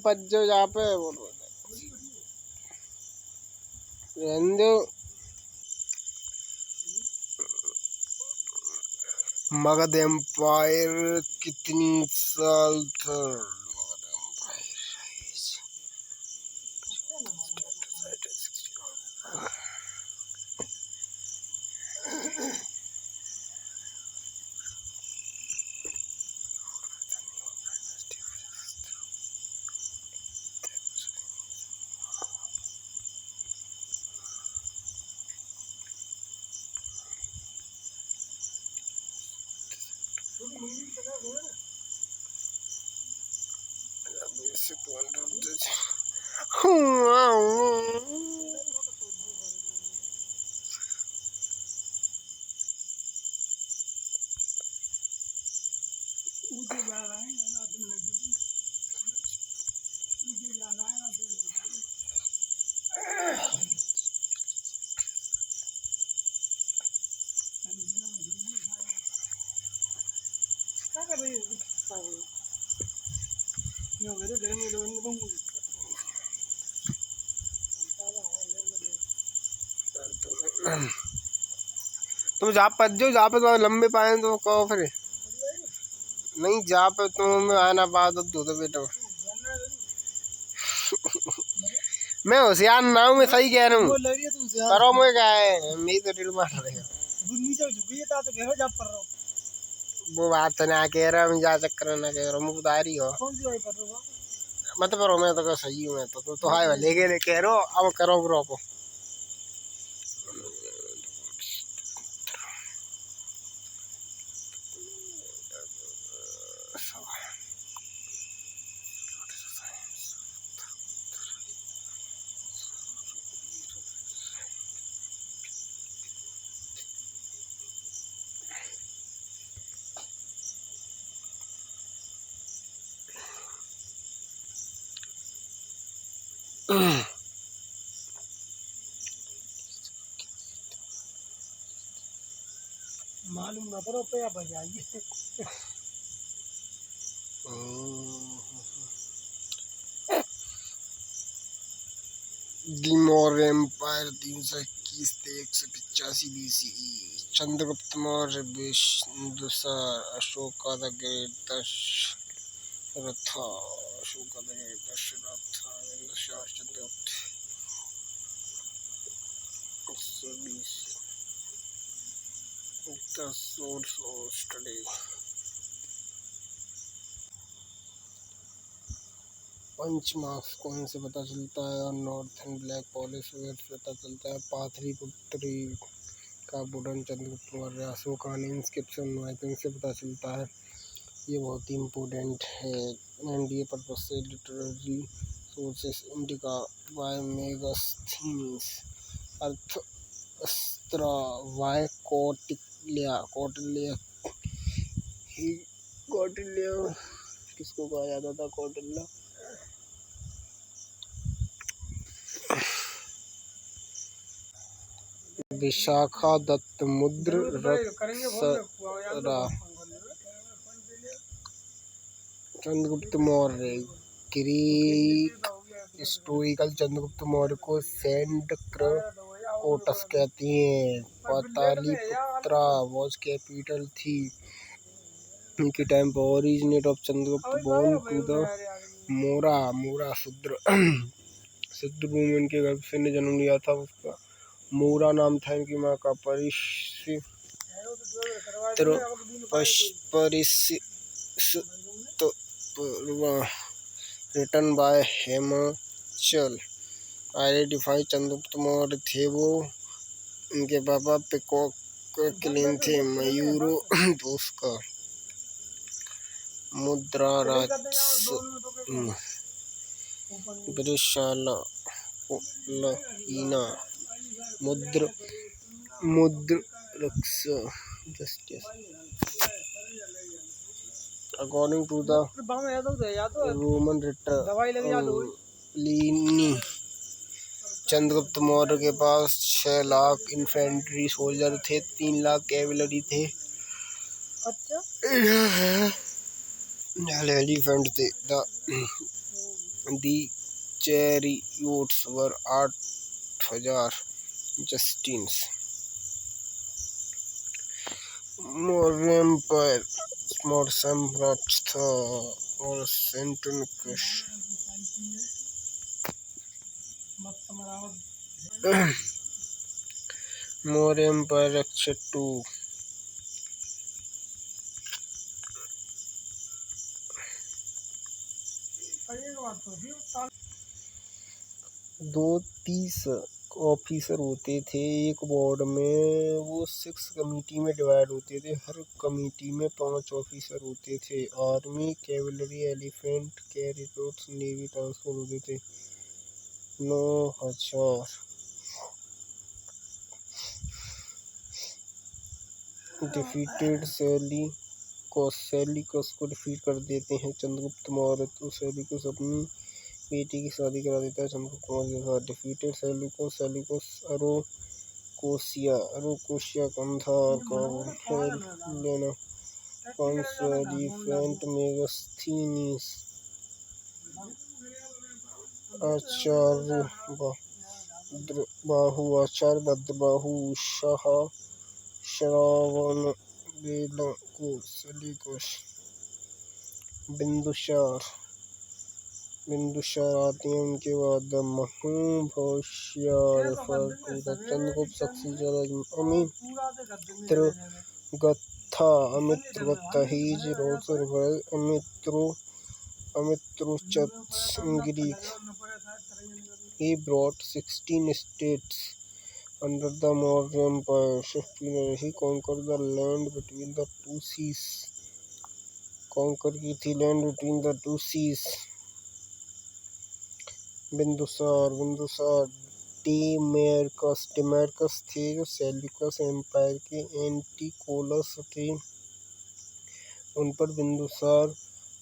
पज्जो जहाँ पे रहने मगध एम्पायर कितनी साल था? तुम जहाँ पर जो जहाँ पे तो लंबे पाए तो कहो फिर नहीं जहाँ पे तुम आना पा तो बेटा मैं होशियार ना हूँ, मैं सही कह रहा हूँ। करो मुझे क्या है, मेरी तो रील मार रहेगा। वो बात तो ना कह रहा, मैं जा चक्कर ना कह रहा हूँ, मुझे बता रही हो मत करो। मैं तो सही हूँ, मैं तो हाय लेके कह रहा हूँ। अब करो ब्रो को मालूम ना करो पे बजाइए। दिमोर एम्पायर 321 से 185 BCE। Chandragupta Maurya Bindusara Ashoka the great Dasharatha Bindusara Chandragupta the source of study। Punch marks कौन से पता चलता है और नॉर्थन ब्लैक पॉलिश वेयर से पता चलता है। पाटलिपुत्र का बुडन चंद्रगुप्त मौर्य अशोकान इंस्क्रिप्शन राइटिंग से पता चलता है। ये बहुत ही इम्पोर्टेंट है। एनडीए पर्पज से लिटरेरी सोर्सेस इंडिका वाई मेगास्थीनिस अर्थ अस्त्रा वाई कौटिल्य ही कौटिल्य किसको कहा जाता था? कौटिल्य विशाखा दत्त मुद्र रक्षरा चंद्रगुप्त मौर्य ग्रीक हिस्टोरिकल चंद्रगुप्त मौर्य को सेंट क्रोटस कहती हैं। पाटलिपुत्रा वॉज कैपिटल थी के टाइम पर। Originate of Chandragupta born to the Mora Shudra women के गर्भ से ने जन्म लिया था। उसका मोरा नाम था। इनकी माँ का रिटन बाय हेमचल। आइडेंटिफाई चंद्रगुप्त मौर्य थे वो। इनके पापा पिकॉक क्लीन थे मयूरो दोष का। मुद्रा ब्रिशाला मुद्र justice according to the Roman Pliny Chandragupta Maurya के पास 6 लाख इन्फेंट्री सोल्जर थे, 3 लाख कैवलरी थे। अच्छा एलिफेंट थे। दी चैरियोट्स वर 8,000 जस्टिन्स। मोरेम्पर स्मॉल सम्राट था और सेंटनकश मोरेम्पर रक्षटू दो 30 ऑफिसर होते थे एक बोर्ड में। वो 6 कमेटी में डिवाइड होते थे। हर कमेटी में 5 ऑफिसर होते थे। Army, cavalry, elephant carriers, navy transport होते थे। 9,000 डिफीटेड सेलिकस को डिफीट कर देते हैं चंद्रगुप्त मौर्य। तो सेलिकस अपनी बेटी की शादी करा देता है चंद्रगुप्त मौर्य के साथ। डिफीटेड सेलिकस अरोकोशिया कंधार का लेना। एलिफेंट मेगास्थनीस आचार्य भद्रबाहु शाह श्रावण बेला को सेलिकस। बिंदुसार आते हैं उनके बाद। महाभाष्य चंद्रगुप्त सक्सेसर अमित्रगथा हीज रोसर Amitrochates Greek. He brought 16 states under the Maurya Empire. He conquered the land between the two seas. conquer की थी land between the two seas. Bindusara Deimachus थे जो सेल्यूकस एम्पायर के एंटिकोलस थे। उन पर बिंदुसार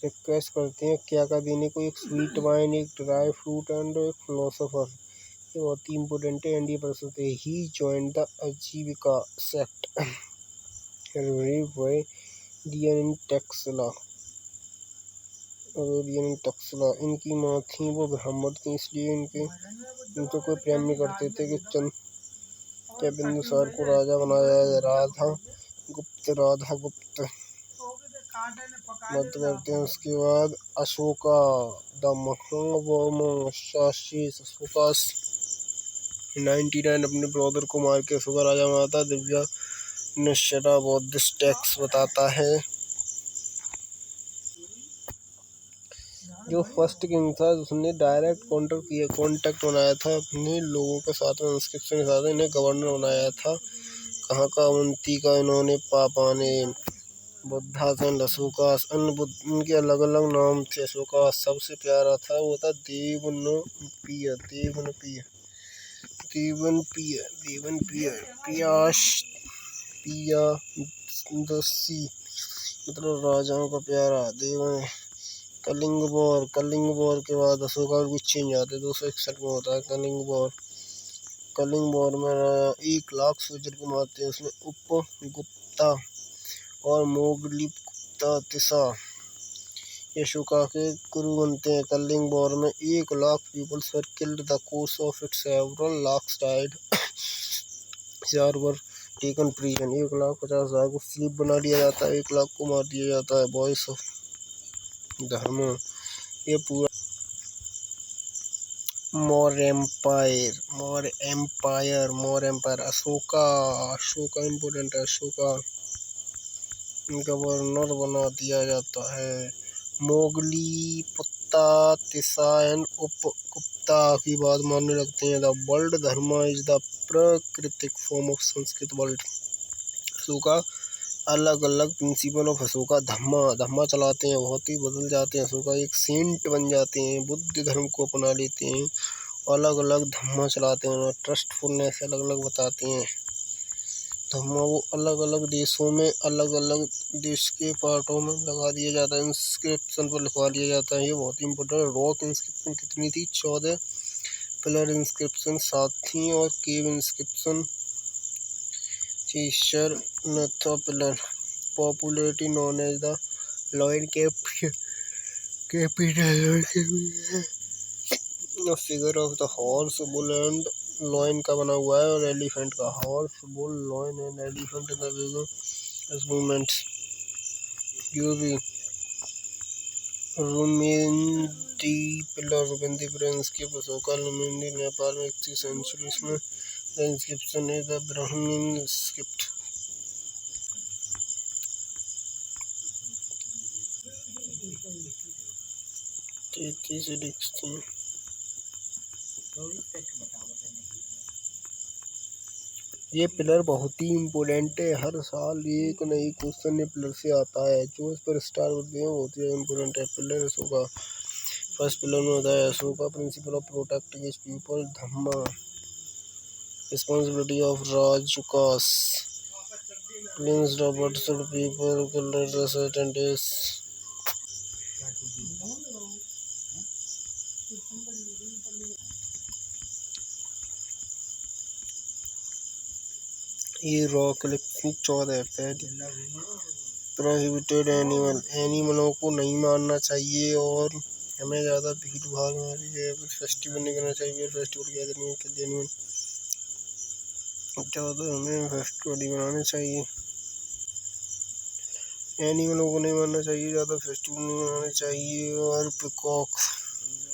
रिक्वेस्ट करते हैं क्या देने को, एक स्वीट वाइन, एक ड्राई फ्रूट एंड एक फिलोसोफर। ये बहुत ही इम्पोर्टेंट है। एनडीए प्रस्तुत है। ही जॉइंड द आजीविका सेक्ट टक्सला। इनकी माँ थी वो ब्राह्मण थी, इसलिए इनको कोई प्रेम नहीं करते थे कि क्या बिंदुसार को राजा बनाया। राधा गुप्त मत करते हैं। उसके बाद अशोका द अशोकास 99 अपने ब्रदर को मार के अशोका राजा बनाता। दिव्या निश्चरा बौद्धिस्ट टेक्स्ट बताता है। जो फर्स्ट किंग था उसने डायरेक्ट कॉन्टेक्ट बनाया था अपने लोगों के साथ में, इंस्क्रिप्शन के साथ। इन्हें गवर्नर बनाया था। कहाँ का, अवंती का। इन्होंने पापा ने बुद्धासन अशोकास, उनके अलग अलग नाम थे। अशोकास सबसे प्यारा था वो था पियादसी मतलब राजाओं का प्यारा। कलिंग के बाद अशोका भी चेंज आते 261 में होता है कलिंग वॉर में 1,00,000 सोल्जर को मारते हैं। उसमें उपगुप्ता और मोगलिप्ता तिसा अशोका के गुरु बनते हैं। कलिंग वॉर में 1,00,000 peoples were killed. The course of it several lakhs died. 4 were taken prison. 1,50,000 को स्लीप बना लिया जाता है। 1,00,000 को मार दिया जाता है। वॉइस ऑफ धर्म। ये पूरा मौर्य एम्पायर। अशोका इम्पोर्टेंट है। अशोका गवर्नर बना दिया जाता है। मोगली पुत्ता तिसा एंड उपगुप्ता की बात मानने लगते हैं। द वर्ल्ड धर्म इज द प्राकृतिक form of Sanskrit world. Ashoka अलग अलग प्रिंसिपल ऑफ अशोका धम्मा चलाते हैं। बहुत ही बदल जाते हैं। अशोका एक सेंट बन जाते हैं। बुद्ध धर्म को अपना लेते हैं। अलग अलग धम्मा चलाते हैं। ट्रस्टफुलनेस अलग अलग बताते हैं। धम्मा वो अलग अलग देशों में अलग अलग देश के पार्टों में लगा दिया जाता है। इंस्क्रिप्शन पर लिखवा दिया जाता है। ये बहुत ही इम्पोर्टेंट है। रॉक इंस्क्रिप्शन कितनी थी? 14। पिलर इंस्क्रिप्शन 7 थी और cave inscription 6 pillar. Popularity known as the lion capital. Figure of the horse bull and lion का बना हुआ है, और एलिफेंट का। Horse bull lion and elephant in the movements यू भी रुमिंदी पिलर रुमिंदी प्रिंस के अशोका रुमिंदी नेपाल में 31 सेंचुरी में। द इंस्क्रिप्शन इज द ब्राह्मण स्क्रिप्ट। 33 16। ये पिलर बहुत ही इम्पोर्टेंट है, हर साल एक नई क्वेश्चन ये पिलर से आता है, जो इस पर स्टार होते हैं बहुत ही इम्पोर्टेंट है। पिलर अशोका, फर्स्ट पिलर में होता है Ashoka principle of protecting his people. Dhamma responsibility of Rajukas. Prince Robert should people colour certain days. ये रॉक क्लिप 14 पहली प्रोहिबिटेड एनिमल, एनिमलों को नहीं मारना चाहिए, और हमें ज़्यादा भीड़ भाड़ वाली जगह पर फेस्टिवल नहीं करना चाहिए। फेस्टिवल गैदरिंग के लिए एनिमल ज़्यादा हमें फेस्टिवल ही बनाने चाहिए, एनिमलों को नहीं मारना चाहिए, ज़्यादा फेस्टिवल नहीं मनाने चाहिए। और पिकॉक,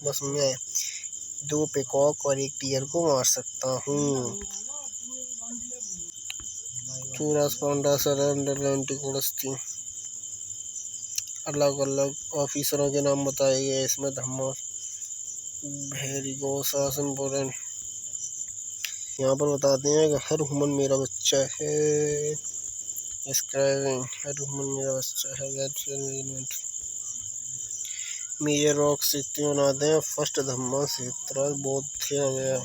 बस मैं 2 पिकॉक और 1 टियर को मार सकता हूँ। चूरास पांडा सरेंडर अटलांटिक उड़स्ती। अलग अलग ऑफिसरों के नाम बताए गए इसमें। धम्मा वेरिगोसा इम्पोर्टेंट यहाँ पर बताते हैं कि हर ह्यूमन मेरा बच्चा है। स्क्राइबिंग हर ह्यूमन मेरा बच्चा है। मैनेजमेंट मेजर रॉक सिक्ति बनाते हैं। फर्स्ट धम्मा क्षेत्र बौद्ध हो गया।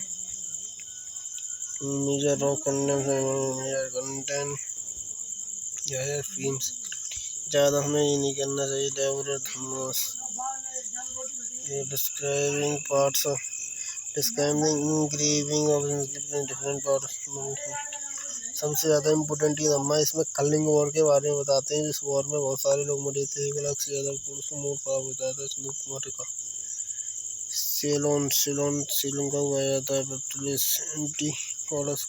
Major rock major content films ज़्यादा हमें ये नहीं करना चाहिए। लेबर धम्मास describing parts of describing engraving of different parts. सबसे ज़्यादा इम्पोर्टेंट ये धम्मा, इसमें कलिंग वॉर के बारे में बताते हैं, जिस वॉर में बहुत सारे लोग मरे थे, 1 लाख से ज़्यादा पुरुष को मूड खराब होता था। सिंधु कुमार का सेलोन सेलोन श्रीलंका को आया जाता है। Police anti callus